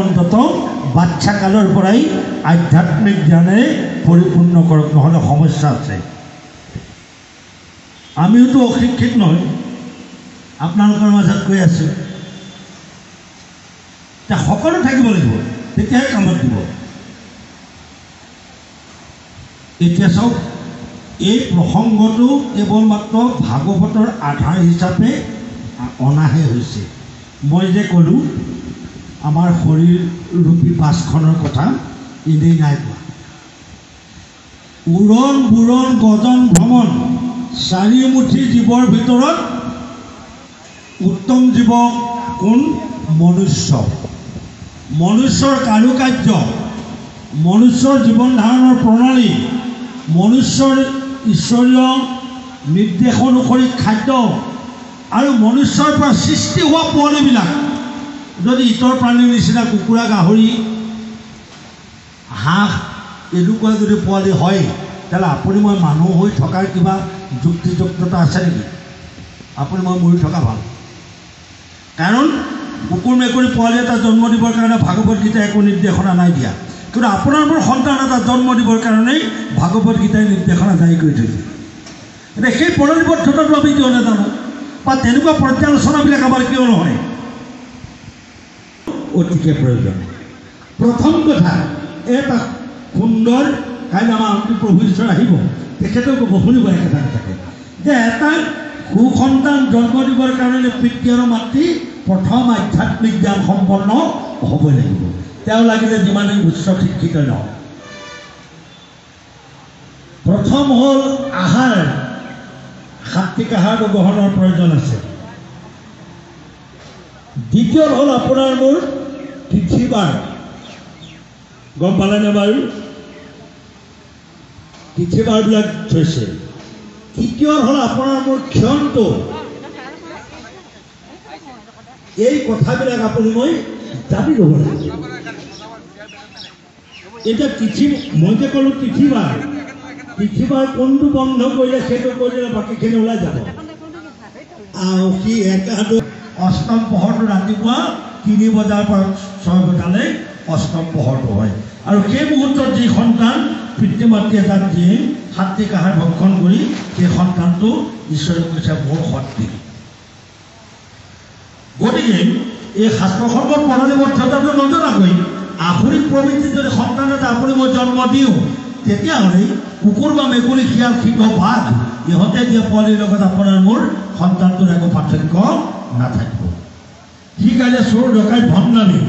অন্তত বাচ্চা কালৰ পৰাই আধ্যাত্মিক জ্ঞানে পৰিপূৰ্ণ কৰক, নহ'লে সমস্যা আছে। আমিওতো অশিক্ষিত নহয়, আপোনালোকৰ মাজত কৈ আছোঁ। এতিয়া সকলো থাকিব লাগিব, তেতিয়াহে কামত দিব। এতিয়া চাওক, এই প্ৰসংগটো কেৱল মাত্ৰ ভাগৱতৰ আধাৰ হিচাপে অনাহে হৈছে। মই যে ক'লোঁ আমাৰ শৰীৰৰূপী বাছখনৰ কথা, এনেই নাই কোৱা। উৰণ বুৰণ গজন ভ্ৰমণ চাৰিমুঠি জীৱৰ ভিতৰত উত্তম জীৱ কোন? মনুষ্য। মনুষ্যৰ কাৰুকাৰ্য, মনুষ্যৰ জীৱন ধাৰণৰ প্ৰণালী, মনুষ্যৰ ঈশ্বৰীয় নিৰ্দেশ অনুসৰি খাদ্য আৰু মনুষ্যৰ পৰা সৃষ্টি হোৱা পোৱালিবিলাক যদি ইতৰ প্ৰাণীৰ নিচিনা কুকুৰা, গাহৰি, হাঁহ এনেকুৱা যদি পোৱালি হয়, তেতিয়াহ'লে আপুনি মই মানুহ হৈ থকাৰ কিবা যুক্তিযুক্ততা আছে নেকি? আপুনি মই মৰি থকা ভাল। কাৰণ কুকুৰ মেকুৰী পোৱালি এটা জন্ম দিবৰ কাৰণে ভাগৱত গীতাই একো নিৰ্দেশনা নাই দিয়া, কিন্তু আপোনাৰ মোৰ সন্তান এটা জন্ম দিবৰ কাৰণেই ভাগৱত গীতাই নিৰ্দেশনা জাৰি কৰি থৈছে। এতিয়া সেই প্ৰণালীবদ্ধতাটো আমি কিয় নাজানো, বা তেনেকুৱা পৰ্যালোচনাবিলাক আমাৰ কিয় নহয়? অতিকে প্ৰয়োজন। প্ৰথম কথা, এটা সুন্দৰ, কাইলৈ আমাৰ অন্তি প্ৰভু ঈশ্বৰ আহিব, তেখেতেও ক'ব, শুনিব একেটা কথাকে, যে এটা সুসন্তান জন্ম দিবৰ কাৰণে পিতৃ আৰু মাতৃ প্ৰথম আধ্যাত্মিক জ্ঞান সম্পন্ন হ'বই লাগিব। তেওঁ লাগিলে যিমানেই উচ্চ শিক্ষিত নহওক। প্ৰথম হ'ল আহাৰ, সাত্বিক আহাৰটো গ্ৰহণৰ প্ৰয়োজন আছে। দ্বিতীয় হ'ল আপোনাৰ মোৰ তিথিবাৰ, গম পালেনে বাৰু? তিথিবাৰবিলাক থৈছে। তৃতীয় হ'ল আপোনাৰ মোৰ ক্ষণটো। এই কথাবিলাক আপুনি মই জানি ল'ব লাগিব। এতিয়া তিথি, মই যে ক'লোঁ তিথিবাৰ, তিথিবাৰ কোনটো বন্ধ কৰিলে সেইটো কৰিলে বাকীখিনি ওলাই যাব। সি একাদশ অষ্টম পোহৰটো ৰাতিপুৱা 3 বজাৰ পৰা 6 বজালৈ অষ্টম পোহৰটো হয়, আৰু সেই মুহূৰ্তত যি সন্তান পিতৃ মাতৃয়ে তাক দিয়ে সাত্বিক আহাৰ ভক্ষণ কৰি, সেই সন্তানটো ঈশ্বৰে কৈছে মোৰ শক্তি। গতিকে এই শাস্ত্ৰসংগত প্ৰণালীবদ্ধতাটো নজনাকৈ আসুৰিক প্ৰবৃত্তিত যদি সন্তান এটা আপুনি মই জন্ম দিওঁ, তেতিয়াহ'লে কুকুৰ বা মেকুৰী, শিয়াল, সিংহ, বাঘ ইহঁতে দিয়া পোৱালিৰ লগত আপোনাৰ মোৰ সন্তানটোৰ একো পাৰ্থক্য নাথাকিব। সি কাইলৈ চোৰ ডকাইত ভণ্ডামি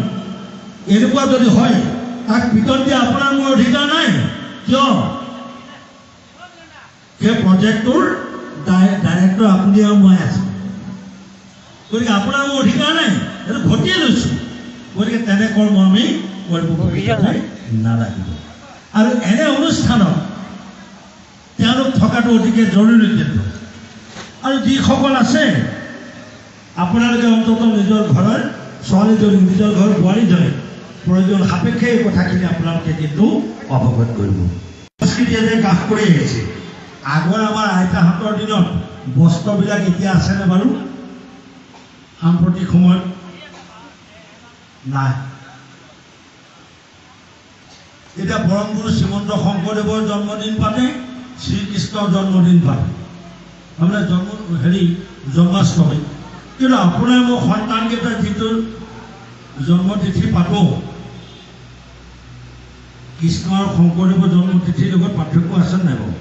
এনেকুৱা যদি হয়, তাক পিতন দিয়া আপোনাৰ মোৰ অধিকাৰ নাই। কিয়? সেই প্ৰজেক্টটোৰ ডাইৰেক্টৰ আপুনি আৰু মই আছোঁ। গতিকে আপোনাৰ মোৰ অধিকাৰ নাই, সেইটো ঘটিয়ে লৈছোঁ। গতিকে তেনে কৰ্ম আমি কৰিব নালাগিব। আৰু এনে অনুষ্ঠানত তেওঁলোক থকাটো অতিকে জৰুৰী। কিন্তু আৰু যিসকল আছে, আপোনালোকে অন্ততঃ নিজৰ ঘৰৰ ছোৱালীজনী, নিজৰ ঘৰৰ বোৱাৰীজনী প্ৰয়োজন সাপেক্ষে এই কথাখিনি আপোনালোকে কিন্তু অৱগত কৰিব। সংস্কৃতিয়ে যে গ্ৰাস কৰি আহিছে, আগৰ আমাৰ আইতাহঁতৰ দিনত বস্ত্ৰবিলাক এতিয়া আছেনে বাৰু? সাম্প্ৰতিক সময়ত নাই। এতিয়া পৰম গুৰু শ্ৰীমন্ত শংকৰদেৱৰ জন্মদিন পাতে, শ্ৰীকৃষ্ণৰ জন্মদিন পাতে, আপোনাৰ জন্মাষ্টমী। কিন্তু আপোনাৰ মোৰ সন্তানকেইটা যিটো জন্মতিথি পাতোঁ, কৃষ্ণ আৰু শংকৰদেৱৰ জন্মতিথিৰ লগত পাৰ্থক্য আছে নাই বাৰু?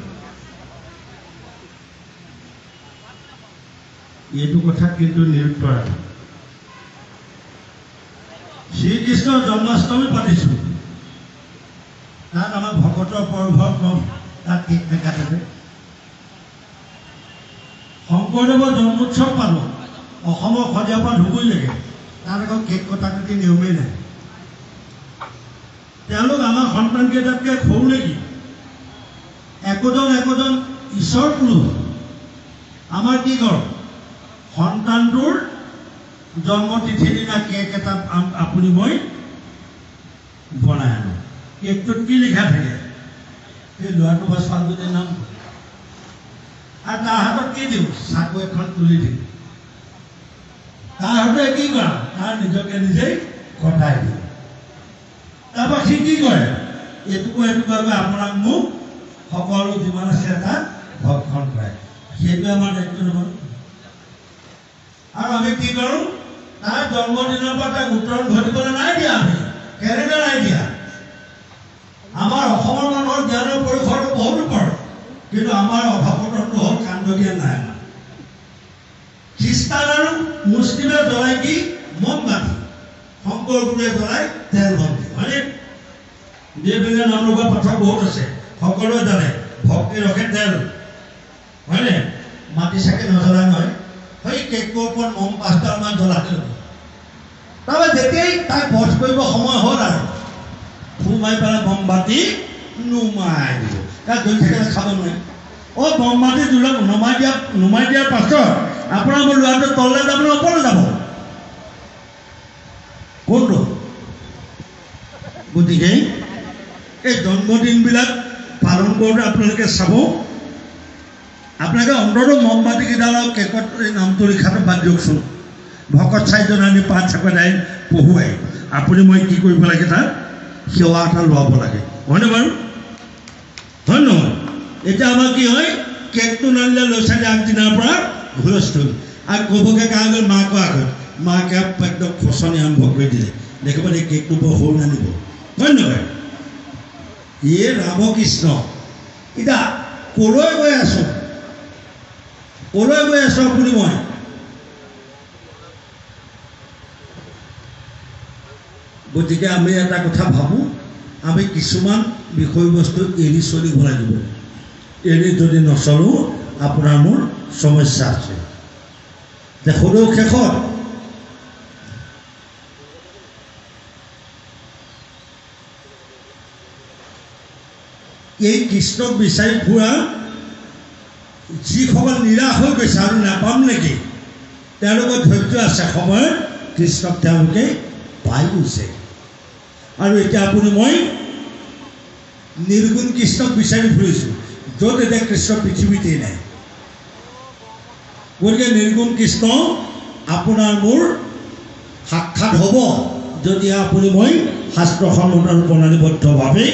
এইটো কথাত কিন্তু নিৰুত্তৰ আছে। শ্ৰীকৃষ্ণৰ জন্মাষ্টমী পাতিছোঁ, তাত আমাৰ ভকতৰ প্ৰভাৱ, তাত কেক নেকাটে। শংকৰদেৱৰ জন্মোৎসৱ পালোঁ, অসমৰ সদিয়াৰ পৰা ধুবুৰীলৈকে, তাত আকৌ কেক কটা কাটি নিয়মেই নাই। তেওঁলোক আমাৰ সন্তানকেইটাতকৈ সৰু নেকি? একোজন ঈশ্বৰ পুৰুষ। আমাৰ কি কৰোঁ? সন্তানটোৰ জন্মতিথিৰ দিনা কেক এটা আপুনি মই বনাই আনো। কেকটোত কি লিখা থাকে? সেই ল'ৰাটো বা ছোৱালীজনীৰ নাম, আৰু তাৰ হাতত কি দিওঁ? চাকু এখন তুলি দিওঁ। তাৰ হাতত কি কৰা? তাৰ নিজকে নিজেই কটাই দিওঁ। সি কি কৰে এইটোকে আপোনাক মোক সকলো যিমান আছে এটা ভক্ষণ কৰে সেইটো আমাৰ দায়িত্ব নহয় আৰু আমি কি কৰোঁ তাৰ জন্মদিনৰ পৰা তাক উত্তৰণ ঘটিবলৈ নাই দিয়া আমি কেনেকৈ নাই দিয়া আমাৰ অসমৰ মানুহৰ জ্ঞানৰ পৰিসৰটো বহুত ওপৰত কিন্তু আমাৰ অভাৱতটো হ'ল কাণ্ড জ্ঞান নাই আমাৰ খ্ৰীষ্টান আৰু মুছলিমে জ্বলাই কি মমবাতি শংকৰ গুৰুৱে জ্বলাই তেল বন্তি হয়নে যিবিলাক নাম লগা পাঠক বহুত আছে সকলোৱে জানে ভক্তি ৰখে তেল হয়নে মাটি চাকি নজ্বলাই নহয় সেই কেকৰ ওপৰত মম 5টামান জ্বলাই দিব তাৰপৰা যেতিয়াই তাক বধ কৰিব সময় হ'ল আৰু ফুল মাৰি পেলাই মমবাতি নুমাই দিব তাক জ্বলি থাকিলে খাব নোৱাৰে মমবাতি নুমাই দিয়াৰ পাছত আপোনাৰ মোৰ ল'ৰাটো তললৈ যাব নে ওপৰলৈ যাব কোনটো গতিকে এই জন্মদিনবিলাক পালন কৰোঁতে আপোনালোকে চাব আপোনালোকে অন্ততঃ মমবাতি কেইডাল আৰু কেকত এই নামটো লিখাটো বাদ দিয়কচোন ভকত 4জন আনি 5 চাকৰি পঢ়ুৱাই আপুনি মই কি কৰিব লাগে তাত সেৱা এটা লোৱাব লাগে হয়নে বাৰু হয় নহয় এতিয়া আমাৰ কি হয় কেকটো নানিলে ল'ৰা ছোৱালী আগদিনাৰ পৰা হুলস্থুল আৰু ক'বগৈ কাৰ আগত মাকৰ আগত মাকে একদম খচনি আৰম্ভ কৰি দিলে দেখিব এই কেকটো বৰ সৰু নানিব হয় নহয় ৰামকৃষ্ণ এতিয়া ক'লৈ গৈ আছোঁ আপুনি মই গতিকে আমি এটা কথা ভাবোঁ আমি কিছুমান বিষয়বস্তু এৰি চলিব লাগিব এৰি যদি নচলোঁ আপোনাৰ মোৰ সমস্যা আছে যে সৰু শেষত এই কৃষ্ণক বিচাৰি ফুৰা যিসকল নিৰাশ হৈ গৈছে আৰু নাপাম নেকি তেওঁলোকৰ ধৈৰ্য আছে সময়ত কৃষ্ণক তেওঁলোকে পাই গৈছে আৰু এতিয়া আপুনি মই নিৰ্গুণ কৃষ্ণক বিচাৰি ফুৰিছোঁ য'ত এতিয়া কৃষ্ণ পৃথিৱীতেই নাই গতিকে নিৰ্গুণ কৃষ্ণ আপোনাৰ মোৰ সাক্ষাৎ হ'ব যদি আপুনি মই শাস্ত্ৰসন্মত আৰু প্ৰণালীবদ্ধভাৱে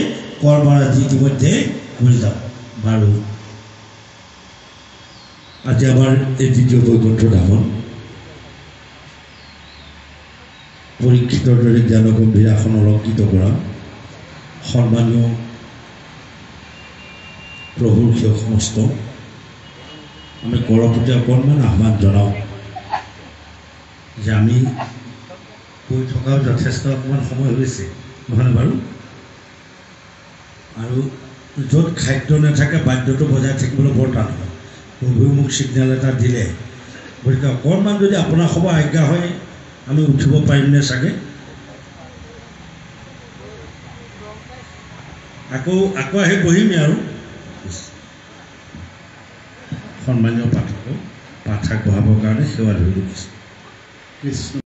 কৰ্মৰাজি ইতিমধ্যে কৰি যাওঁ বাৰু আজি আমাৰ এই দ্বিতীয় বৈকুণ্ঠ ধামত পৰীক্ষিতৰ দৰে জ্ঞান গম্ভীৰ আসন অলংকৃত কৰা সন্মানীয় প্ৰভুৰ সেই সমস্ত আমি কৰৰ প্ৰতি অকণমান আহ্বান জনাওঁ যে আমি কৈ থকাও যথেষ্ট অকণমান সময় হৈছে নহয়নে বাৰু আৰু য'ত খাদ্য নাথাকে বাদ্যটো বজাই থাকিবলৈ বৰ টান হয় প্ৰভুৱে মোক ছিগনেল এটা দিলে গতিকে অকণমান যদি আপোনাৰ সময় আজ্ঞা হয় আমি উঠিব পাৰিমনে চাগে আকৌ আহি বহিমেই আৰু সন্মানীয় পাঠকক পাঠ আগবঢ়াবৰ কাৰণে সেৱা ধৰি দিছোঁ কৃষ্ণ